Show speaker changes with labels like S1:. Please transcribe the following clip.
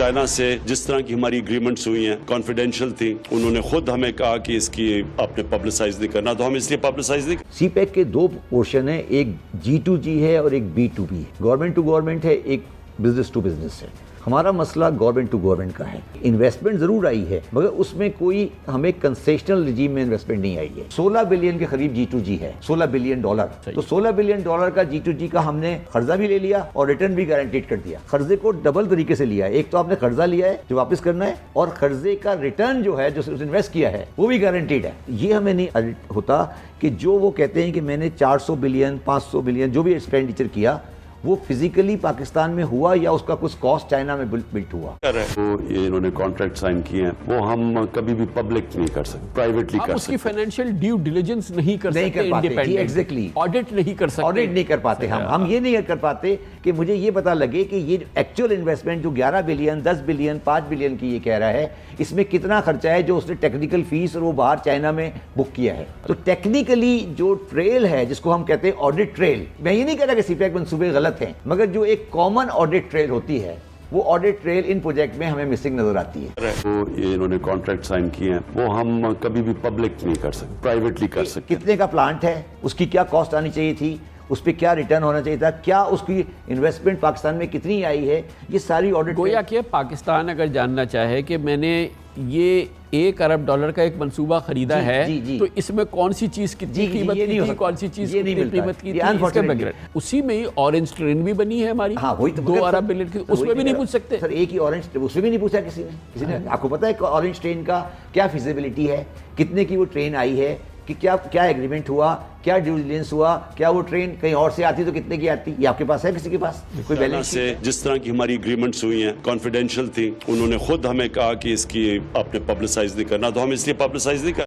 S1: China से जिस तरह की हमारी एग्रीमेंट्स हुई हैं कॉन्फिडेंशियल थी, उन्होंने खुद हमें कहा कि इसकी आपने पब्लिसाइज नहीं करना, तो हम इसलिए पब्लिसाइज नहीं।
S2: सीपैक के दो पोर्शन है, एक G2G है और एक B2B है। गवर्नमेंट टू गवर्नमेंट है, एक बिजनेस टू बिजनेस है। हमारा मसला गवर्नमेंट टू गवर्नमेंट का है। इन्वेस्टमेंट जरूर आई है मगर उसमें कोई हमें कंसेशनल रिजीम में इन्वेस्टमेंट नहीं आई है। 16 बिलियन के करीब G2G है, $16 बिलियन। तो $16 बिलियन का G2G का हमने कर्जा भी ले लिया और रिटर्न भी गारंटीड कर दिया। कर्जे को डबल तरीके से लिया है, एक तो आपने कर्जा लिया है जो वापस करना है और कर्जे का रिटर्न जो है जो इन्वेस्ट किया है वो भी गारंटीड है। ये हमें नहीं होता कि जो वो कहते हैं कि मैंने 400 बिलियन 500 बिलियन जो भी एक्सपेंडिचर किया वो फिजिकली पाकिस्तान में हुआ या उसका कुछ कॉस्ट चाइना में बिल्ट हुआ।
S1: वो ये इन्होंने कॉन्ट्रैक्ट साइन किए हैं वो हम कभी भी पब्लिक नहीं कर सकते, प्राइवेटली कर सकते।
S3: उसकी फाइनेंशियल ड्यू डिलिजेंस नहीं कर सकते,
S2: एग्जैक्टली
S3: ऑडिट नहीं कर सकते,
S2: ऑडिट नहीं कर पाते। हम ये नहीं कर पाते कि मुझे ये पता लगे कि ये एक्चुअल इन्वेस्टमेंट जो 11 बिलियन 10 बिलियन 5 बिलियन की ये कह रहा है इसमें कितना खर्चा है जो उसने टेक्निकल फीस और वो बाहर चाइना में बुक किया है। तो टेक्निकली जो ट्रेल है जिसको हम कहते हैं ऑडिट ट्रेल, मैं ये नहीं कह रहा कि सीपैक मंसूबे गलत हैं मगर जो एक कॉमन ऑडिट ट्रेल होती है वो ऑडिट ट्रेल इन प्रोजेक्ट में हमें मिसिंग नजर आती है।
S1: वो ये इन्होंने कॉन्ट्रैक्ट साइन किए हैं वो हम कभी भी पब्लिक नहीं कर सकते, प्राइवेटली कर सकते।
S2: कितने का प्लांट है, उसकी क्या कॉस्ट आनी चाहिए थी, उस पर क्या रिटर्न होना चाहिए था, क्या उसकी इन्वेस्टमेंट पाकिस्तान में कितनी आई है, ये सारी ऑडिट।
S3: गोया कि पाकिस्तान अगर जानना चाहे कि मैंने ये $1 अरब का एक मंसूबा खरीदा है तो इसमें कौन सी चीज कितनी कीमत की थी, कौन सी चीज कितनी कीमत की थी, इसके बगैर उसी में ही ऑरेंज ट्रेन भी बनी है हमारी।
S2: हाँ, वही तो
S3: 2 अरब बिलियन की, उसमें भी नहीं पूछ सकते
S2: सर। एक ही ऑरेंज, उसमें भी नहीं पूछा किसी ने। आपको पता है ऑरेंज ट्रेन का क्या फिजिबिलिटी है, कितने की वो ट्रेन आई है, कि क्या एग्रीमेंट हुआ, क्या ड्यू डिलिजेंस हुआ, क्या वो ट्रेन कहीं और से आती तो कितने की आती, ये आपके पास है किसी के पास कोई बैलेंस
S1: से? जिस तरह की हमारी एग्रीमेंट्स हुई हैं कॉन्फिडेंशियल थी, उन्होंने खुद हमें कहा कि इसकी आपने पब्लिसाइज नहीं करना, तो हम इसलिए पब्लिसाइज नहीं कर